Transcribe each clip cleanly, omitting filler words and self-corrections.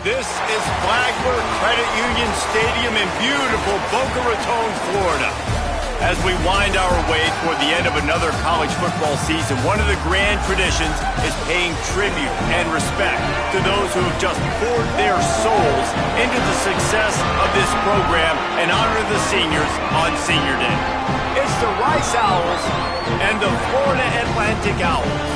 This is Flagler Credit Union Stadium in beautiful Boca Raton, Florida. As we wind our way toward the end of another college football season, one of the grand traditions is paying tribute and respect to those who have just poured their souls into the success of this program and honor the seniors on Senior Day. It's the Rice Owls and the Florida Atlantic Owls.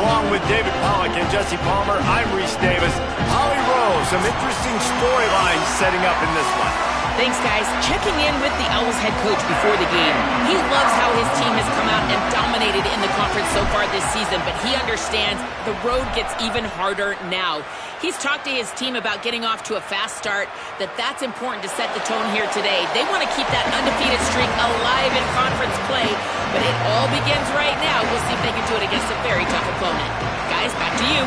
Along with David Pollack and Jesse Palmer, I'm Reese Davis. Holly Rose, some interesting storylines setting up in this one. Thanks, guys. Checking in with the Owls head coach before the game. He loves how his team has come out and dominated in the conference so far this season, but he understands the road gets even harder now. He's talked to his team about getting off to a fast start, that's important to set the tone here today. They want to keep that undefeated streak alive in conference play, but it all begins right now. We'll see if they can do it against a very tough opponent. Guys, back to you.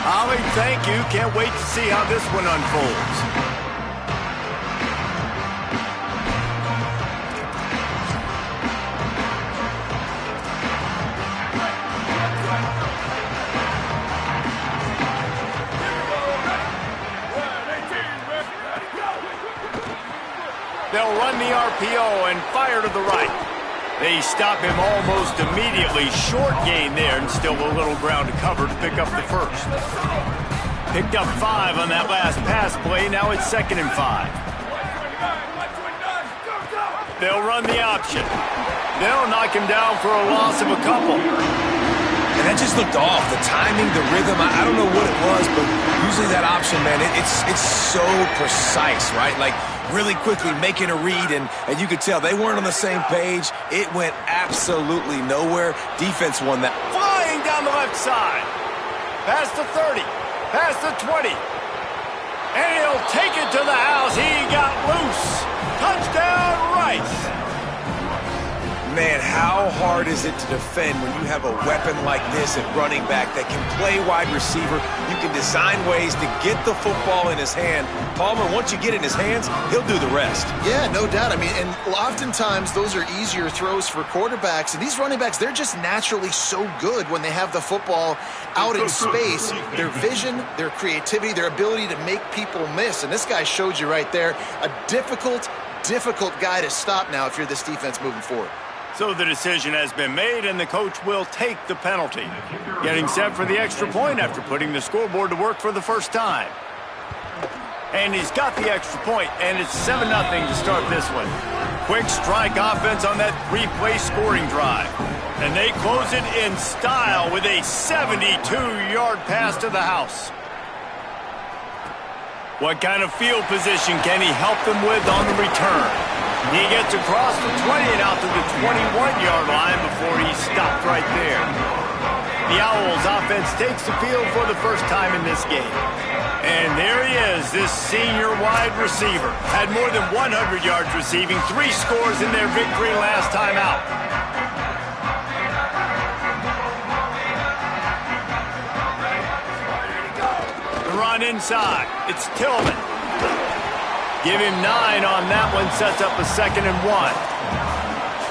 Holly, thank you. Can't wait to see how this one unfolds. They'll run the RPO and fire to the right. They stop him almost immediately. Short gain there and still a little ground to cover to pick up the first. Picked up 5 on that last pass play. Now it's 2nd and 5. They'll run the option. They'll knock him down for a loss of a couple. And that just looked off. The timing, the rhythm, I don't know what it was, but usually that option, man, it's so precise, right? Like, really quickly making a read, and you could tell they weren't on the same page. It went absolutely nowhere. Defense won that. Flying down the left side. Past the 30. Past the 20. And he'll take it to the house. He got loose. Touchdown, Rice. Man, how hard is it to defend when you have a weapon like this at running back that can play wide receiver? You can design ways to get the football in his hand. Palmer, once you get it in his hands, he'll do the rest. Yeah, no doubt. I mean, and oftentimes those are easier throws for quarterbacks. And these running backs, they're just naturally so good when they have the football out in space. Their vision, their creativity, their ability to make people miss. And this guy showed you right there, a difficult guy to stop now if you're this defense moving forward. So the decision has been made, and the coach will take the penalty. Getting set for the extra point after putting the scoreboard to work for the first time. And he's got the extra point, and it's 7-0 to start this one. Quick strike offense on that 3-play scoring drive. And they close it in style with a 72-yard pass to the house. What kind of field position can he help them with on the return? He gets across the 20 and out to the 21-yard line before he's stopped right there. The Owls offense takes the field for the first time in this game. And there he is, this senior wide receiver. Had more than 100 yards receiving, 3 scores in their victory last time out. The run inside. It's Tillman. Give him 9 on that one, sets up a 2nd and 1.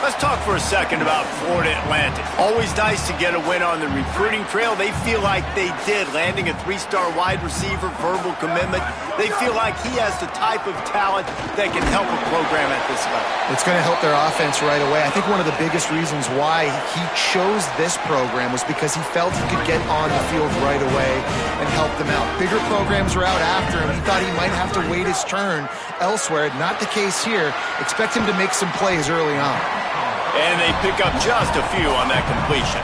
Let's talk for a second about Florida Atlantic. Always nice to get a win on the recruiting trail. They feel like they did, landing a 3-star wide receiver, verbal commitment. They feel like he has the type of talent that can help a program at this level. It's going to help their offense right away. I think one of the biggest reasons why he chose this program was because he felt he could get on the field right away and help them out. Bigger programs were out after him. He thought he might have to wait his turn elsewhere. Not the case here. Expect him to make some plays early on. And they pick up just a few on that completion.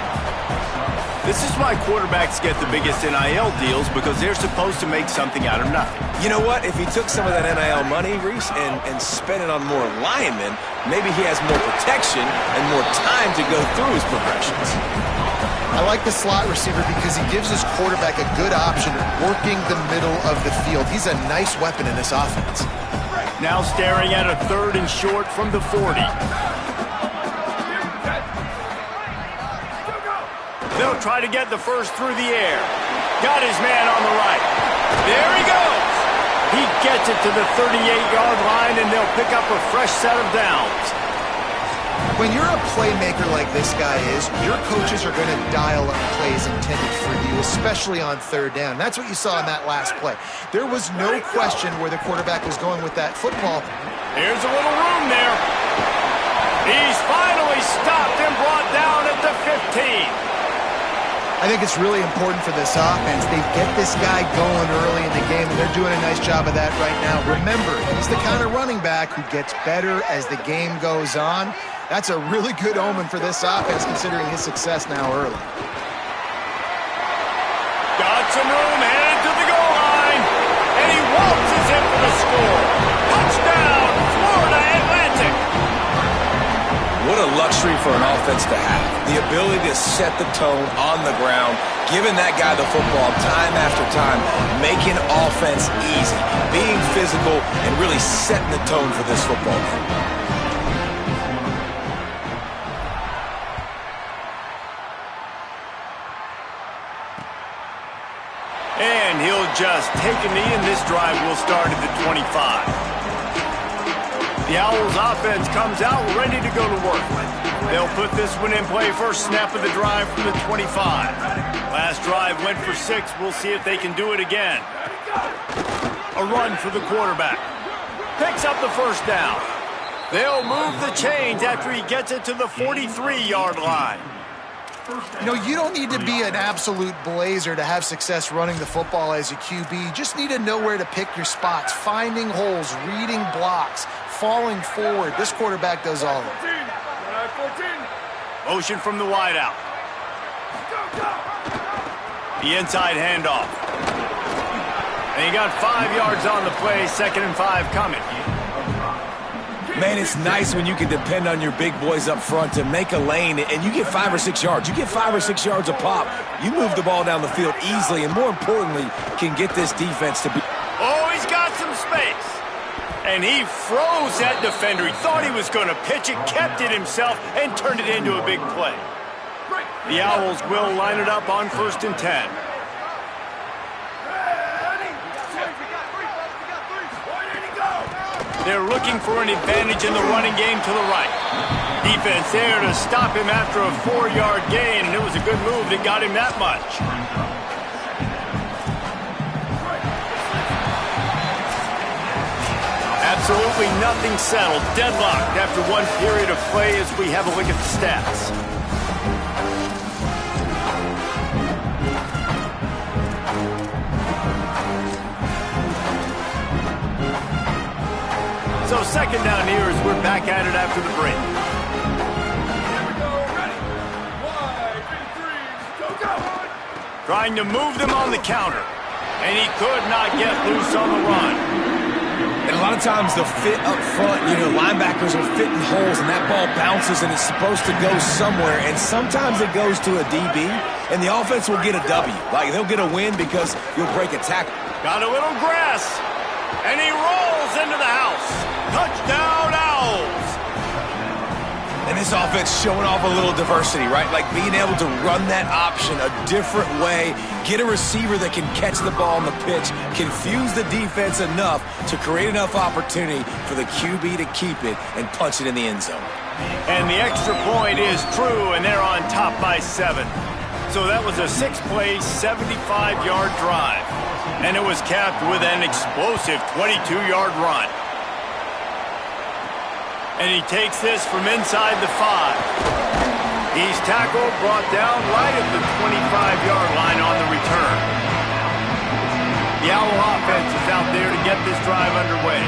This is why quarterbacks get the biggest NIL deals, because they're supposed to make something out of nothing. You know what? If he took some of that NIL money, Reese, and spent it on more linemen, maybe he has more protection and more time to go through his progressions. I like the slot receiver because he gives his quarterback a good option working the middle of the field. He's a nice weapon in this offense. Now staring at a 3rd and short from the 40. They'll try to get the first through the air. Got his man on the right. There he goes. He gets it to the 38-yard line, and they'll pick up a fresh set of downs. When you're a playmaker like this guy is, your coaches are going to dial up plays intended for you, especially on third down. That's what you saw in that last play. There was no question where the quarterback was going with that football. Here's a little room there. He's finally stopped and brought down at the 15. I think it's really important for this offense. They get this guy going early in the game, and they're doing a nice job of that right now. Remember, he's the kind of running back who gets better as the game goes on. That's a really good omen for this offense, considering his success now early. Got some room, headed to the goal line, and he waltzes in for the score. Touchdown, Florida Atlantic. What a luxury for an offense to have. The ability to set the tone on the ground, giving that guy the football time after time, making offense easy, being physical, and really setting the tone for this football game. And he'll just take a knee, and this drive will start at the 25. The Owls offense comes out ready to go to work. They'll put this one in play first snap of the drive from the 25. Last drive went for 6. We'll see if they can do it again. A run for the quarterback. Picks up the first down. They'll move the chains after he gets it to the 43-yard line. You know, you don't need to be an absolute blazer to have success running the football as a QB. You just need to know where to pick your spots, finding holes, reading blocks, falling forward. This quarterback does all of it. Motion from the wideout. The inside handoff. And he got 5 yards on the play, 2nd and 5 coming. Man, it's nice when you can depend on your big boys up front to make a lane, and you get 5 or 6 yards. You get 5 or 6 yards a pop. You move the ball down the field easily, and more importantly, can get this defense to be... Oh, he's got some space. And he froze that defender. He thought he was going to pitch it, kept it himself, and turned it into a big play. The Owls will line it up on 1st and 10. They're looking for an advantage in the running game to the right. Defense there to stop him after a 4-yard gain, and it was a good move that got him that much. Absolutely nothing settled. Deadlocked after one period of play as we have a look at the stats. So 2nd down here as we're back at it after the break. Trying to move them on the counter. And he could not get loose on the run. And a lot of times the fit up front, linebackers are fitting holes, and that ball bounces, and it's supposed to go somewhere. And sometimes it goes to a DB, and the offense will get a W. Like, they'll get a win because you'll break a tackle. Got a little grass, and he rolls into the house. Touchdown, Owls! And this offense showing off a little diversity, right? Like being able to run that option a different way, get a receiver that can catch the ball on the pitch, confuse the defense enough to create enough opportunity for the QB to keep it and punch it in the end zone. And the extra point is true, and they're on top by 7. So that was a 6-play, 75-yard drive. And it was capped with an explosive 22-yard run. And he takes this from inside the 5. He's tackled, brought down right at the 25-yard line on the return. The Owl offense is out there to get this drive underway.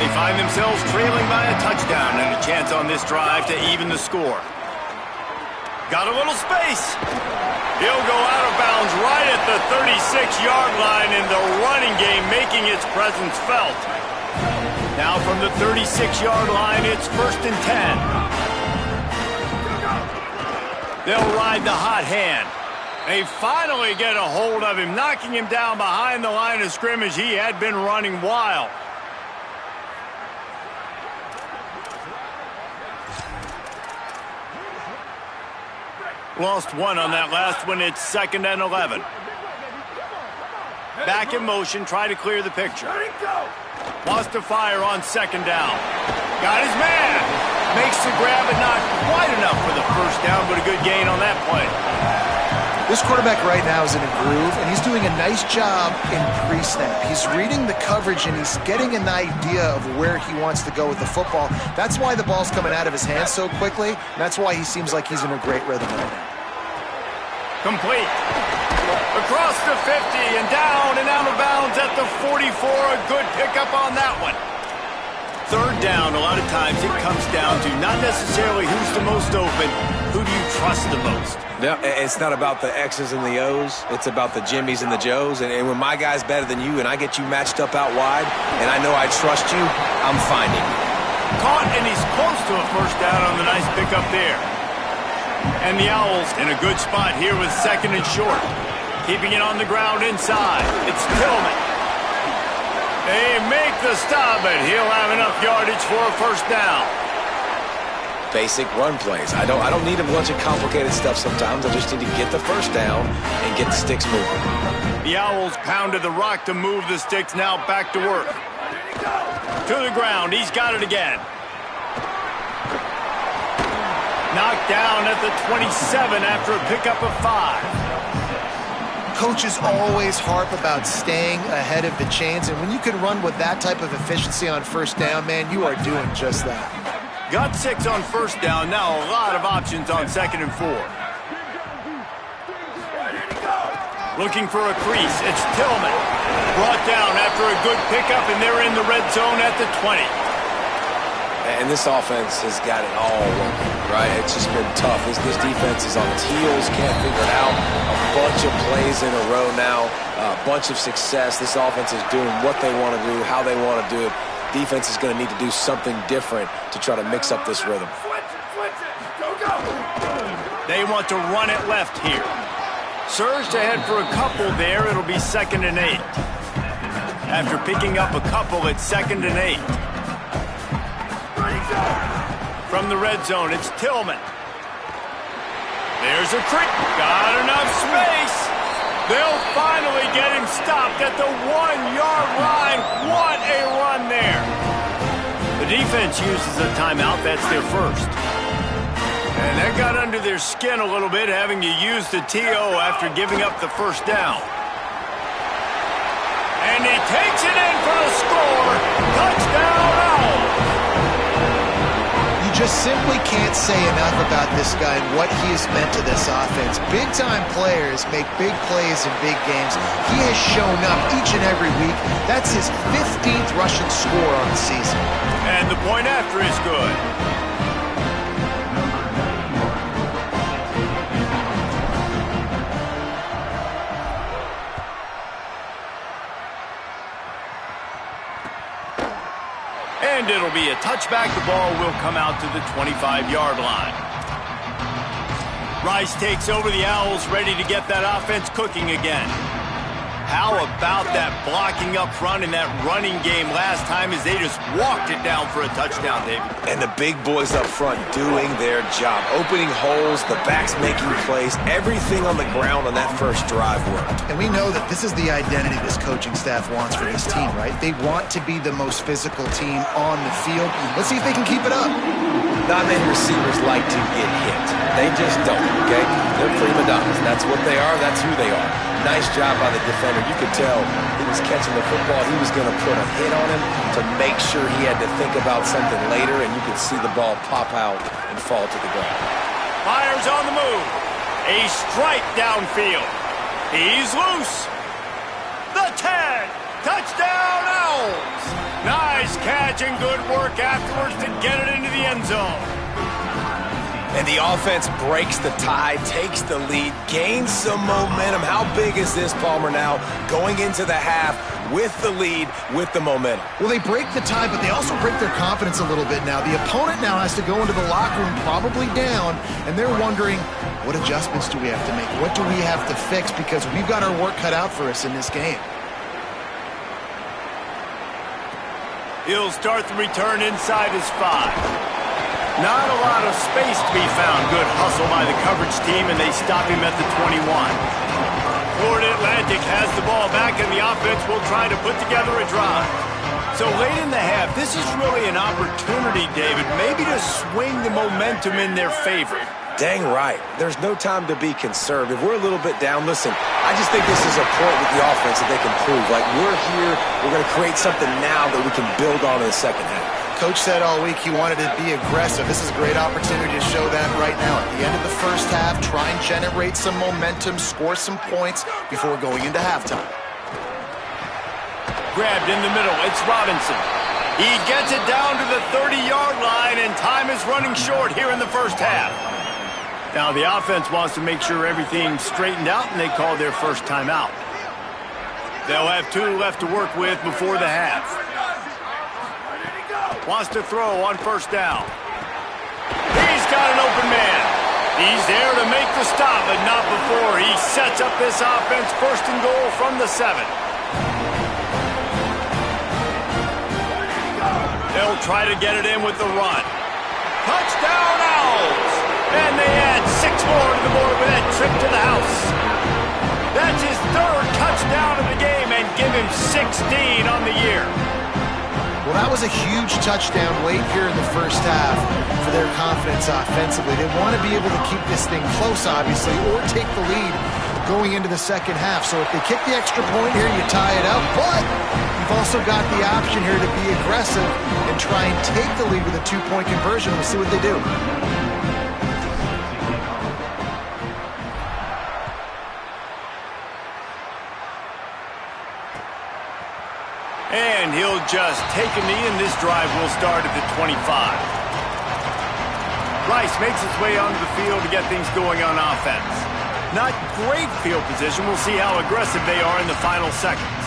They find themselves trailing by a touchdown and a chance on this drive to even the score. Got a little space. He'll go out of bounds right at the 36-yard line, and the running game making its presence felt. Now from the 36-yard line, it's 1st and 10. They'll ride the hot hand. They finally get a hold of him, knocking him down behind the line of scrimmage. He had been running wild. Lost one on that last one. It's 2nd and 11. Back in motion, try to clear the picture. Wants to fire on 2nd down. Got his man. Makes the grab, but not quite enough for the first down, but a good gain on that play. This quarterback right now is in a groove, and he's doing a nice job in pre-snap. He's reading the coverage, and he's getting an idea of where he wants to go with the football. That's why the ball's coming out of his hands so quickly, and that's why he seems like he's in a great rhythm right now. Complete. Across the 50 and down and out of bounds at the 44. A good pickup on that one. Third down, a lot of times it comes down to not necessarily who's the most open, who do you trust the most? Yeah, it's not about the X's and the O's. It's about the Jimmies and the Joes. And when my guy's better than you and I get you matched up out wide and I know I trust you, I'm finding you. Caught, and he's close to a first down on the nice pickup there. And the Owls in a good spot here with second and short. Keeping it on the ground inside. It's Tillman. They make the stop, and he'll have enough yardage for a first down. Basic run plays. I don't need a bunch of complicated stuff sometimes. I just need to get the first down and get the sticks moving. The Owls pounded the rock to move the sticks. Now back to work. To the ground. He's got it again. Knocked down at the 27 after a pickup of 5. Coaches always harp about staying ahead of the chains, and when you can run with that type of efficiency on first down, man, you are doing just that. Got 6 on first down. Now a lot of options on second and 4. Looking for a crease. It's Tillman. Brought down after a good pickup, and they're in the red zone at the 20. And this offense has got it all working, right? It's just been tough. This defense is on its heels, can't figure it out. A bunch of plays in a row now, a bunch of success. This offense is doing what they want to do, how they want to do it. Defense is going to need to do something different to try to mix up this rhythm. They want to run it left here. Surged ahead for a couple there. It'll be second and 8. After picking up a couple, it's second and 8. From the red zone, it's Tillman. There's a trick. Got enough space. They'll finally get him stopped at the 1-yard line. What a run there. The defense uses a timeout. That's their first. And that got under their skin a little bit, having to use the TO after giving up the first down. And he takes it in for the score. Touchdown, Owls. Just simply can't say enough about this guy and what he has meant to this offense. Big-time players make big plays in big games. He has shown up each and every week. That's his 15th rushing score on the season. And the point after is good. And it'll be a touchback. The ball will come out to the 25-yard line. Rice takes over. The Owls ready to get that offense cooking again. How about that blocking up front in that running game last time as they just walked it down for a touchdown, David? And the big boys up front doing their job. Opening holes, the backs making plays. Everything on the ground on that first drive worked. And we know that this is the identity this coaching staff wants for this team, right? They want to be the most physical team on the field. Let's see if they can keep it up. Not many receivers like to get hit. They just don't, okay? They're prima donnas. That's what they are. That's who they are. Nice job by the defender. You could tell he was catching the football. He was going to put a hit on him to make sure he had to think about something later, and you could see the ball pop out and fall to the ground. Fires on the move. A strike downfield. He's loose. The 10. Touchdown, Owls. Nice catch and good work afterwards to get it into the end zone. And the offense breaks the tie, takes the lead, gains some momentum. How big is this, Palmer, now going into the half with the lead, with the momentum? Well, they break the tie, but they also break their confidence a little bit now. The opponent now has to go into the locker room probably down, and they're wondering, what adjustments do we have to make? What do we have to fix? Because we've got our work cut out for us in this game. He'll start the return inside his 5. Not a lot of space to be found. Good hustle by the coverage team, and they stop him at the 21. Florida Atlantic has the ball back, and the offense will try to put together a drive. So late in the half, this is really an opportunity, David, maybe to swing the momentum in their favor. Dang right. There's no time to be conservative. We're a little bit down. Listen, I just think this is a point with the offense that they can prove. Like, we're here, we're going to create something now that we can build on in the second half. Coach said all week he wanted to be aggressive. This is a great opportunity to show that right now. At the end of the first half, try and generate some momentum, score some points before going into halftime. Grabbed in the middle, it's Robinson. He gets it down to the 30-yard line, and time is running short here in the first half. Now the offense wants to make sure everything's straightened out, and they call their first timeout. They'll have 2 left to work with before the half. Wants to throw on first down. He's got an open man. He's there to make the stop, but not before he sets up this offense first and goal from the 7. They'll try to get it in with the run. Touchdown, Owls! And they add 6 more to the board with that trip to the house. That's his 3rd touchdown of the game and give him 16 on the year. Well, that was a huge touchdown late here in the first half for their confidence offensively. They want to be able to keep this thing close, obviously, or take the lead going into the second half. So if they kick the extra point here, you tie it up. But you've also got the option here to be aggressive and try and take the lead with a 2-point conversion. We'll see what they do. And he'll just take a knee, and this drive will start at the 25. Rice makes his way onto the field to get things going on offense. Not great field position. We'll see how aggressive they are in the final seconds.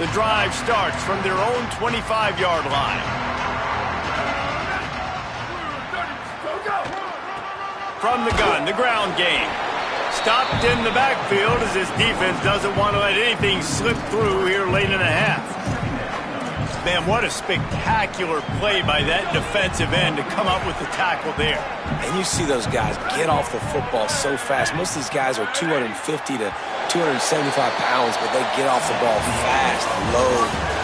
The drive starts from their own 25-yard line. From the gun, the ground game. Stopped in the backfield as his defense doesn't want to let anything slip through here late in the half. Man, what a spectacular play by that defensive end to come up with the tackle there. And you see those guys get off the football so fast. Most of these guys are 250 to 275 pounds, but they get off the ball fast, low.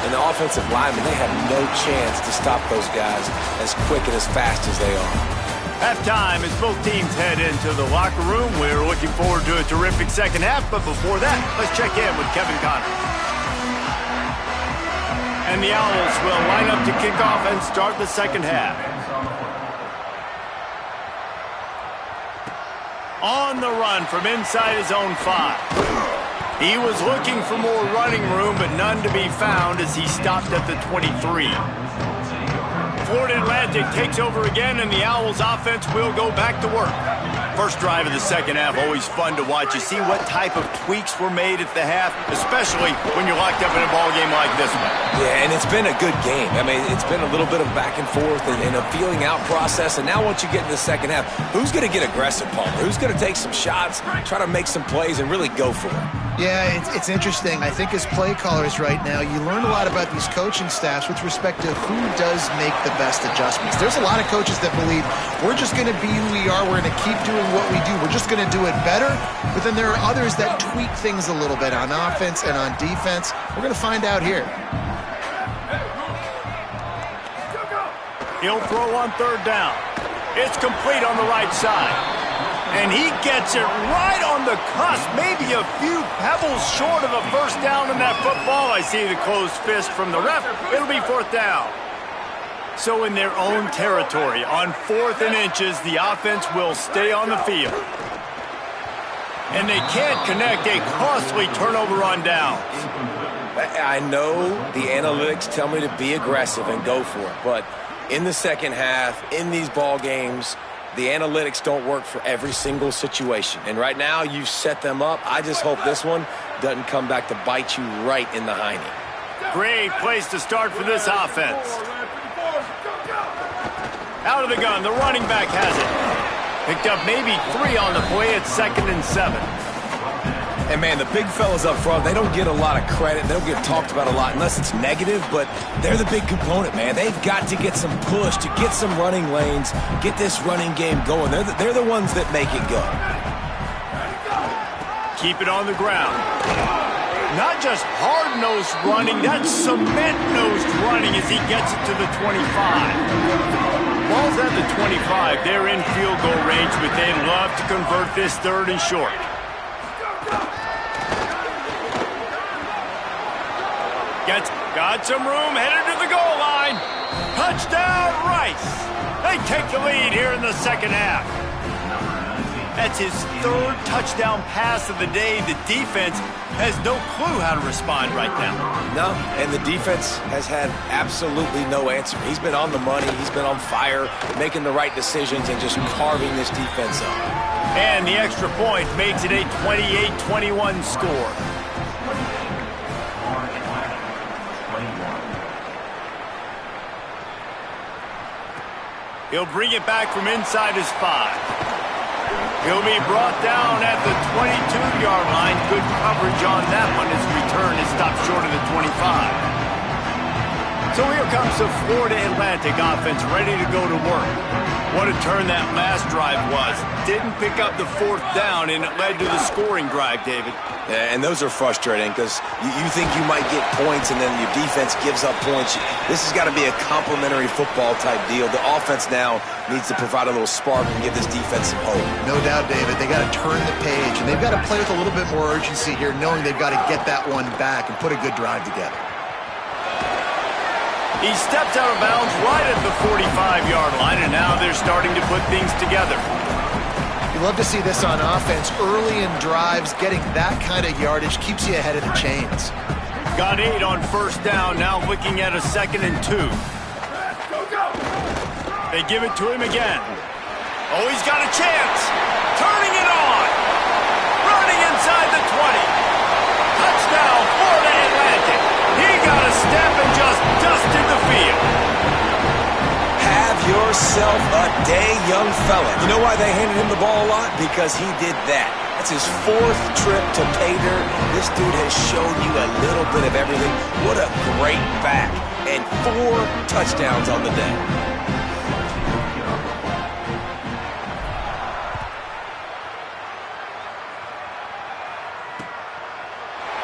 And the offensive linemen, they have no chance to stop those guys as quick and as fast as they are. Halftime as both teams head into the locker room. We're looking forward to a terrific second half, but before that, let's check in with Kevin Connor. And the Owls will line up to kick off and start the second half. On the run from inside his own 5. He was looking for more running room, but none to be found as he stopped at the 23. Florida Atlantic takes over again, and the Owls offense will go back to work. First drive of the second half, always fun to watch. You see what type of tweaks were made at the half, especially when you're locked up in a ball game like this one. Yeah, and it's been a good game. I mean, it's been a little bit of back and forth and a feeling out process. And now once you get in the second half, who's going to get aggressive, Palmer? Who's going to take some shots, try to make some plays, and really go for it? Yeah, it's interesting. I think as play callers right now, you learn a lot about these coaching staffs with respect to who does make the best adjustments. There's a lot of coaches that believe we're just going to be who we are. We're going to keep doing what we do. We're just going to do it better. But then there are others that tweak things a little bit on offense and on defense. We're going to find out here. He'll throw on third down. It's complete on the right side. And he gets it right on the cusp, maybe a few pebbles short of a first down in that football. I see the closed fist from the ref. It'll be fourth down. So in their own territory, on 4th and inches, the offense will stay on the field. And they can't connect a costly turnover on downs. I know the analytics tell me to be aggressive and go for it, but in the second half, in these ball games, the analytics don't work for every single situation. And right now, you set them up. I just hope this one doesn't come back to bite you right in the hiney. Great place to start for this offense. Out of the gun, the running back has it. Picked up maybe 3 on the play at 2nd and 7. And, man, the big fellas up front, they don't get a lot of credit. They don't get talked about a lot unless it's negative, but they're the big component, man. They've got to get some push, to get some running lanes, get this running game going. They're the ones that make it go. Keep it on the ground. Not just hard-nosed running, that's cement-nosed running as he gets it to the 25. Ball's at the 25. They're in field goal range, but they'd love to convert this 3rd and short. Got some room, headed to the goal line. Touchdown, Rice. They take the lead here in the 2nd half. That's his 3rd touchdown pass of the day. The defense has no clue how to respond right now. No, and the defense has had absolutely no answer. He's been on the money. He's been on fire, making the right decisions and just carving this defense up. And the extra point makes it a 28-21 score. He'll bring it back from inside his 5. He'll be brought down at the 22-yard line. Good coverage on that one. His return is stopped short of the 25. So here comes the Florida Atlantic offense ready to go to work. What a turn that last drive was. Didn't pick up the 4th down, and it led to the scoring drive, David. Yeah, and those are frustrating because you think you might get points and then your defense gives up points. This has got to be a complementary football type deal. The offense now needs to provide a little spark and give this defense some hope. No doubt, David. They got to turn the page, and they've got to play with a little bit more urgency here, knowing they've got to get that one back and put a good drive together. He steps out of bounds right at the 45-yard line, and now they're starting to put things together. You love to see this on offense. Early in drives, getting that kind of yardage keeps you ahead of the chains. Got 8 on 1st down, now looking at a 2nd and 2. They give it to him again. Oh, he's got a chance. Turning it on. Running inside the 20. Touchdown, Florida Atlantic. He got a step and just dusted the field. Have yourself a day, young fella. You know why they handed him the ball a lot? Because he did that. That's his 4th trip to pay dirt. This dude has shown you a little bit of everything. What a great back. And 4 touchdowns on the day.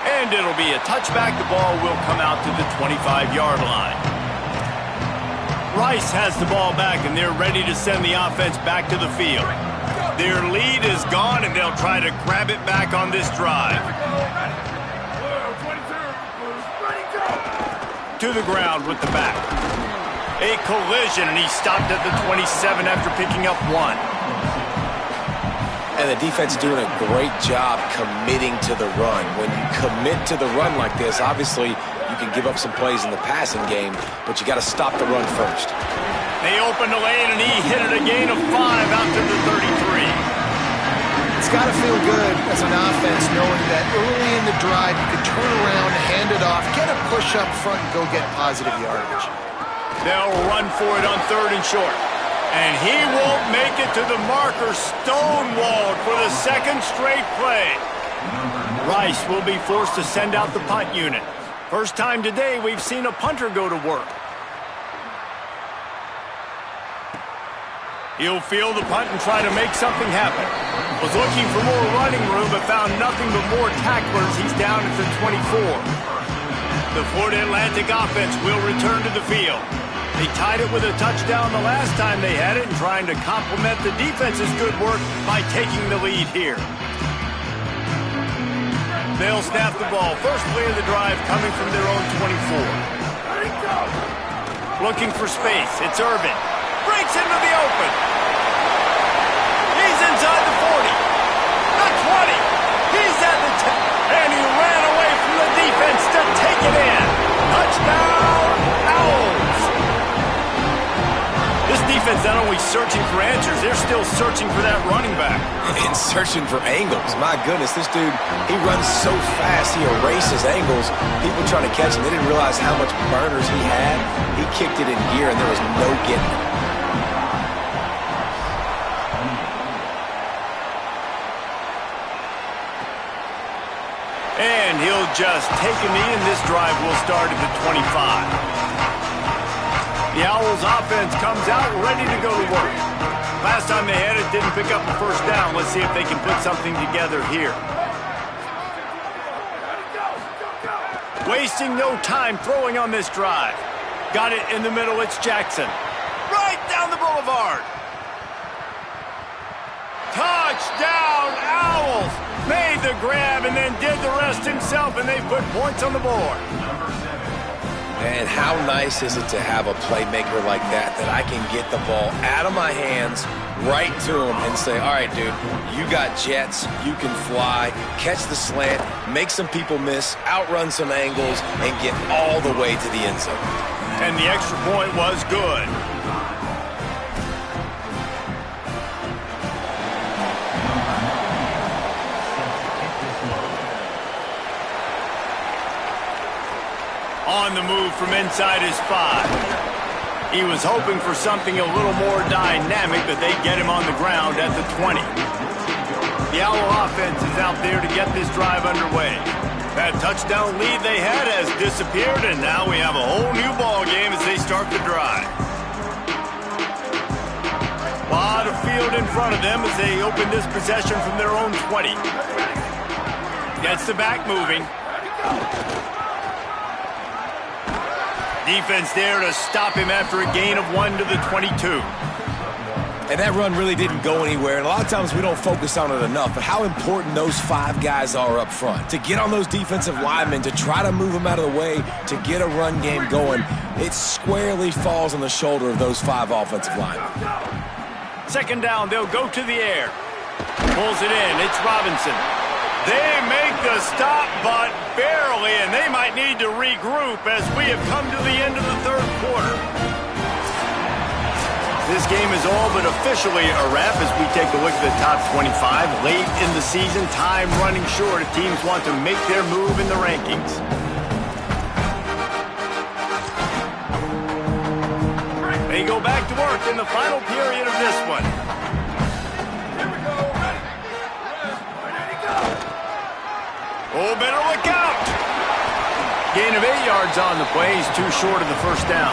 And it'll be a touchback. The ball will come out to the 25-yard line. Rice has the ball back, and they're ready to send the offense back to the field. Their lead is gone, and they'll try to grab it back on this drive. To the ground with the back. A collision, and he stopped at the 27 after picking up 1. And the defense doing a great job committing to the run. When you commit to the run like this, obviously you can give up some plays in the passing game, but you got to stop the run first. They opened the lane, and he hit it a gain of 5 out to the 33. It's got to feel good as an offense knowing that early in the drive you can turn around, hand it off, get a push up front, and go get positive yardage. They'll run for it on 3rd and short. And he won't make it to the marker, stonewalled for the 2nd straight play. Rice will be forced to send out the punt unit. First time today we've seen a punter go to work. He'll field the punt and try to make something happen. Was looking for more running room but found nothing but more tacklers. He's down at the 24. The Florida Atlantic offense will return to the field. They tied it with a touchdown the last time they had it and trying to complement the defense's good work by taking the lead here. They'll snap the ball. First play of the drive coming from their own 24. Looking for space. It's Irvin. Breaks into the open. He's inside the 40. The 20. He's at the 10. And he ran away from the defense to take it in. Touchdown, Owls. This defense not only searching for answers, they're still searching for that running back. And searching for angles. My goodness, this dude, he runs so fast, he erases angles. People trying to catch him, they didn't realize how much burners he had. He kicked it in gear, and there was no getting it. And he'll just take a knee, and this drive will start at the 25. The Owls offense comes out ready to go to work. Last time they had it, didn't pick up a first down. Let's see if they can put something together here. Wasting no time throwing on this drive. Got it in the middle, it's Jackson. Right down the boulevard. Touchdown, Owls! Made the grab and then did the rest himself, and they put points on the board. Man, how nice is it to have a playmaker like that I can get the ball out of my hands, right to him, and say, all right, dude, you got jets, you can fly, catch the slant, make some people miss, outrun some angles, and get all the way to the end zone. And the extra point was good. On the move from inside his 5. He was hoping for something a little more dynamic, but they get him on the ground at the 20. The Owl offense is out there to get this drive underway. That touchdown lead they had has disappeared, and now we have a whole new ball game as they start the drive. A lot of field in front of them as they open this possession from their own 20. Gets the back moving. Defense there to stop him after a gain of 1 to the 22. And that run really didn't go anywhere, and a lot of times we don't focus on it enough, but how important those 5 guys are up front. To get on those defensive linemen, to try to move them out of the way, to get a run game going, it squarely falls on the shoulder of those 5 offensive linemen. Second down, they'll go to the air. Pulls it in, it's Robinson. They make the stop, but barely, and they might need to regroup as we have come to the end of the third quarter. This game is all but officially a wrap as we take a look at the top 25. Late in the season, time running short if teams want to make their move in the rankings. They go back to work in the final period of this one. Oh, better look out! Gain of 8 yards on the play. He's too short of the first down.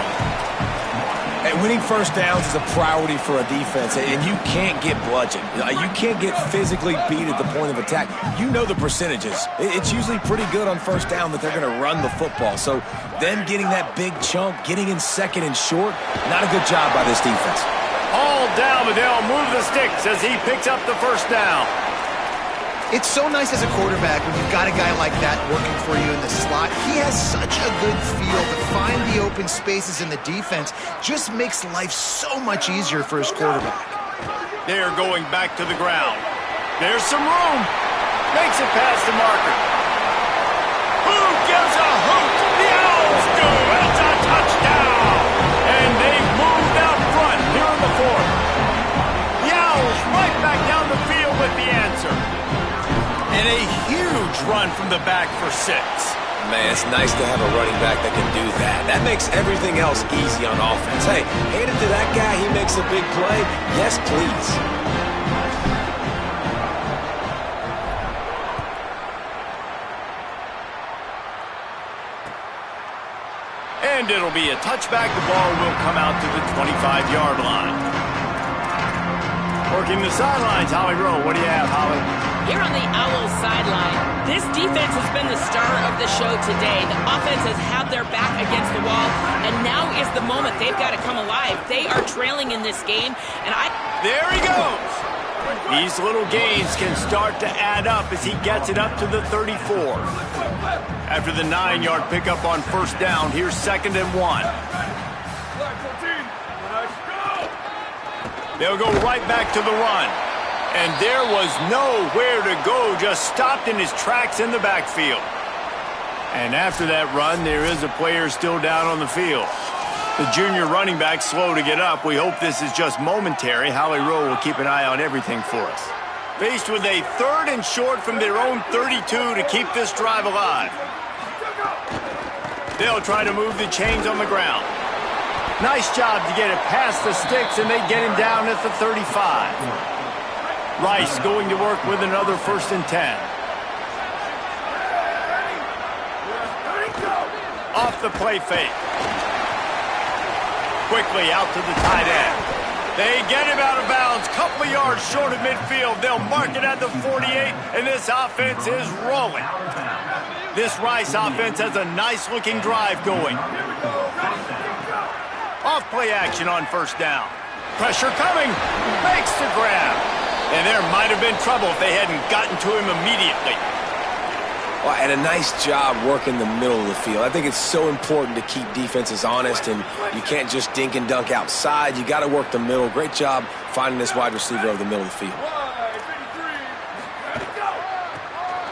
And winning first downs is a priority for a defense, and you can't get bludgeoned. You can't get physically beat at the point of attack. You know the percentages. It's usually pretty good on first down that they're going to run the football. So them getting that big chunk, getting in second and short, not a good job by this defense. All down, but they'll move the sticks as he picks up the first down. It's so nice as a quarterback when you've got a guy like that working for you in the slot. He has such a good feel to find the open spaces in the defense. Just makes life so much easier for his quarterback. They're going back to the ground. There's some room. Makes it past the marker. Who gives a hoot? The Owls do. It's a touchdown. And they've moved out front here in the fourth. The Owls right back down the field with the answer. And a huge run from the back for 6. Man, it's nice to have a running back that can do that. That makes everything else easy on offense. Hey, hand it to that guy, he makes a big play. Yes, please. And it'll be a touchback. The ball will come out to the 25-yard line. Working the sidelines, Holly Rowe. What do you have, Holly? Here on the Owls sideline, this defense has been the star of the show today. The offense has had their back against the wall, and now is the moment they've got to come alive. They are trailing in this game, and There he goes! These little gains can start to add up as he gets it up to the 34. After the 9-yard pickup on first down, here's 2nd and 1. They'll go right back to the run. And there was nowhere to go, just stopped in his tracks in the backfield. And after that run, there is a player still down on the field. The junior running back slow to get up. We hope this is just momentary. Holly Rowe will keep an eye on everything for us. Faced with a 3rd and short from their own 32 to keep this drive alive. They'll try to move the chains on the ground. Nice job to get it past the sticks, and they get him down at the 35. Rice going to work with another 1st and 10. Off the play fake. Quickly out to the tight end. They get him out of bounds, couple of yards short of midfield. They'll mark it at the 48, and this offense is rolling. This Rice offense has a nice-looking drive going. Off play action on first down. Pressure coming. Makes the grab. And there might have been trouble if they hadn't gotten to him immediately. Well, and a nice job working the middle of the field. I think it's so important to keep defenses honest, and you can't just dink and dunk outside. You got to work the middle. Great job finding this wide receiver over the middle of the field.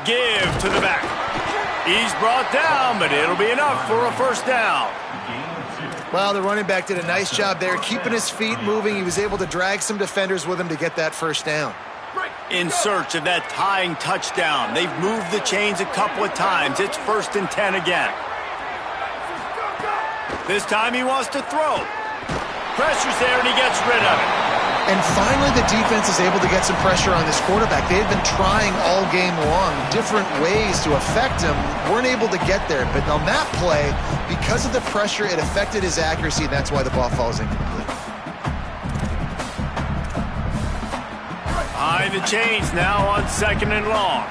Give to the back. He's brought down, but it'll be enough for a first down. Well, the running back did a nice job there, keeping his feet moving. He was able to drag some defenders with him to get that first down. In search of that tying touchdown. They've moved the chains a couple of times. It's 1st and 10 again. This time he wants to throw. Pressure's there, and he gets rid of it. And finally, the defense is able to get some pressure on this quarterback. They had been trying all game long, different ways to affect him. Weren't able to get there. But on that play, because of the pressure, it affected his accuracy, and that's why the ball falls incomplete. Behind the chains now on 2nd and long.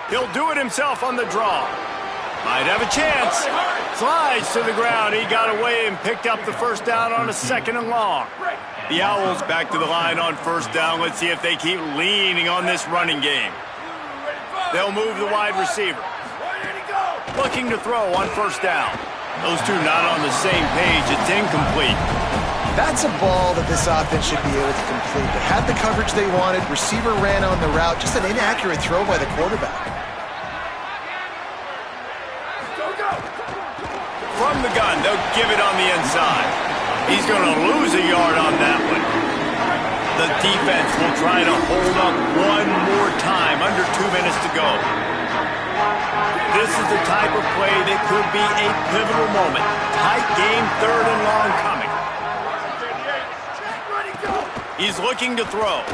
He'll do it himself on the draw. Might have a chance. Slides to the ground. He got away and picked up the first down on a 2nd and long. The Owls back to the line on first down. Let's see if they keep leaning on this running game. They'll move the wide receiver. Looking to throw on first down. Those two not on the same page. It's incomplete. That's a ball that this offense should be able to complete. They had the coverage they wanted. Receiver ran on the route. Just an inaccurate throw by the quarterback. From the gun, they'll give it on the inside. He's going to lose a yard on that one. The defense will try to hold up one more time. Under 2 minutes to go. This is the type of play that could be a pivotal moment. Tight game, 3rd and long coming. He's looking to throw.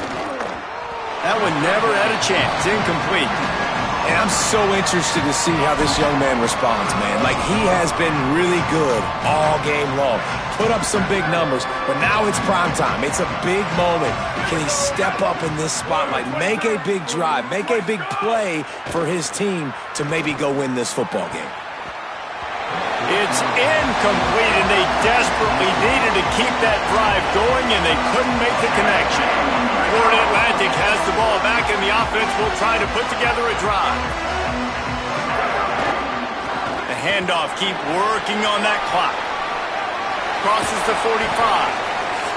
That one never had a chance. Incomplete. And I'm so interested to see how this young man responds, man. Like, he has been really good all game long. Put up some big numbers, but now it's prime time. It's a big moment. Can he step up in this spotlight, make a big drive, make a big play for his team to maybe go win this football game? It's incomplete, and they desperately needed to keep that drive going, and they couldn't make the connection. Florida Atlantic has the ball back, and the offense will try to put together a drive. The handoff, keep working on that clock. Crosses the 45.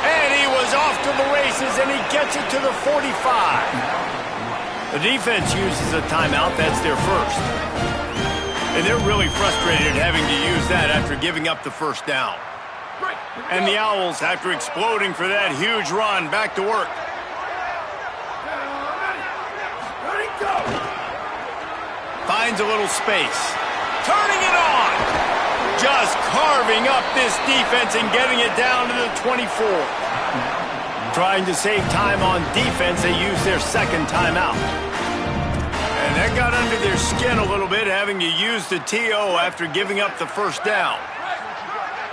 And he was off to the races, and he gets it to the 45. The defense uses a timeout. That's their first. And they're really frustrated having to use that after giving up the first down. And the Owls, after exploding for that huge run, back to work. Finds a little space. Turning it on. Just carving up this defense and getting it down to the 24. Trying to save time on defense, they use their second timeout. And that got under their skin a little bit, having to use the TO after giving up the first down.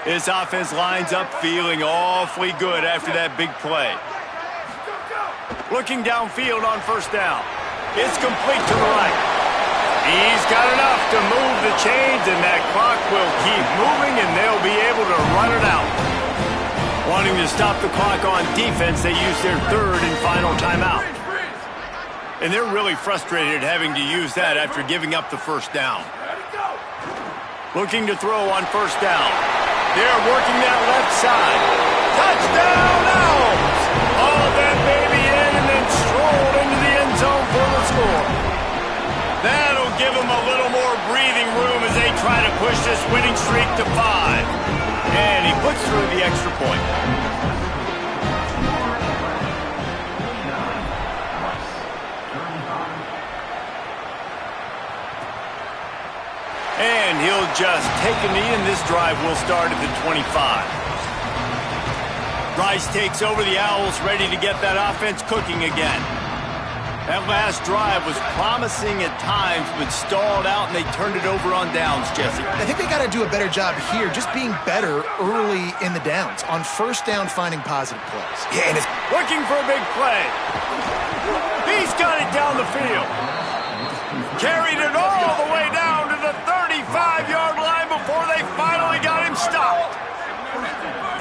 This offense lines up feeling awfully good after that big play. Looking downfield on first down. It's complete to the right. He's got enough to move the chains, and that clock will keep moving, and they'll be able to run it out. Wanting to stop the clock on defense, they use their third and final timeout. And they're really frustrated having to use that after giving up the first down. Looking to throw on first down. They're working that left side. Touchdown, Owls! All that baby in and then strolled into the end zone for the score. That'll give them a little more breathing room as they try to push this winning streak to 5. And he puts through the extra point. And he'll just take a knee, and this drive will start at the 25. Rice takes over the Owls, ready to get that offense cooking again. That last drive was promising at times, but stalled out, and they turned it over on downs, Jesse. I think they got to do a better job here, just being better early in the downs, on first down finding positive plays. Yeah, and it's looking for a big play. He's got it down the field. Carried it all the way down to the 35-yard line before they finally got him stopped.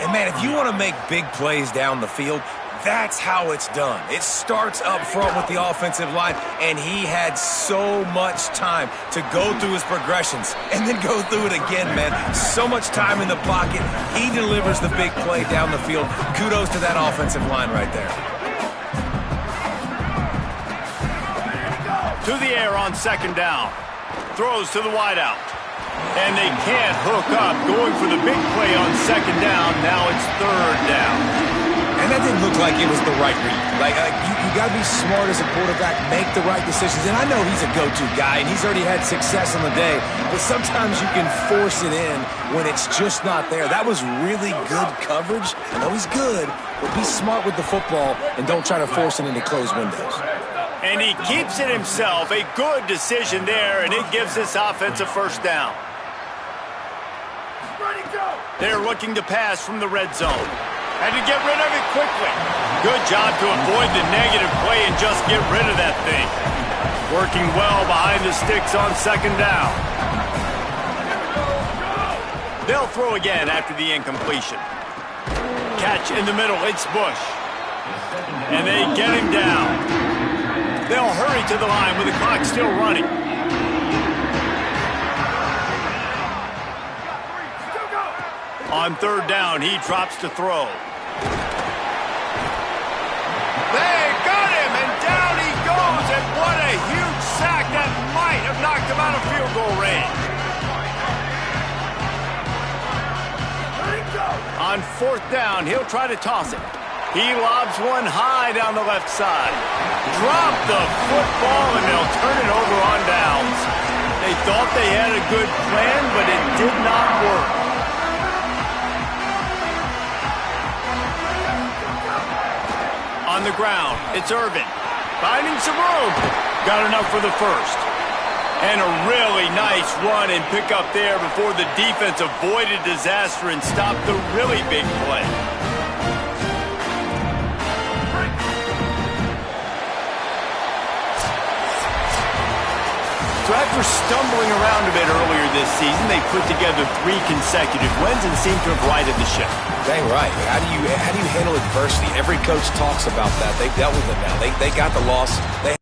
And, man, if you want to make big plays down the field, that's how it's done. It starts up front with the offensive line, and he had so much time to go through his progressions and then go through it again, man. So much time in the pocket. He delivers the big play down the field. Kudos to that offensive line right there. To the air on second down. Throws to the wideout. And they can't hook up. Going for the big play on second down. Now it's third down. And that didn't look like it was the right read. You got to be smart as a quarterback, make the right decisions. And I know he's a go-to guy, and he's already had success on the day. But sometimes you can force it in when it's just not there. That was really good coverage. I know he's good, but be smart with the football and don't try to force it into closed windows. And he keeps it himself. A good decision there, and it gives this offense a first down. They're looking to pass from the red zone. Had to get rid of it quickly. Good job to avoid the negative play and just get rid of that thing. Working well behind the sticks on second down. They'll throw again after the incompletion. Catch in the middle, it's Bush. And they get him down. They'll hurry to the line with the clock still running. On third down, he drops to throw. They got him, and down he goes, and what a huge sack that might have knocked him out of field goal range. On fourth down, he'll try to toss it. He lobs one high down the left side. Drop the football, and they'll turn it over on downs. They thought they had a good plan, but it did not work. On the ground, it's Irvin. Finding some room. Got enough for the first. And a really nice run and pick up there before the defense avoided disaster and stopped the really big play. So after stumbling around a bit earlier this season, they put together 3 consecutive wins and seem to have righted the ship. Dang right. How do you handle adversity? Every coach talks about that. They've dealt with it now. They got the loss. They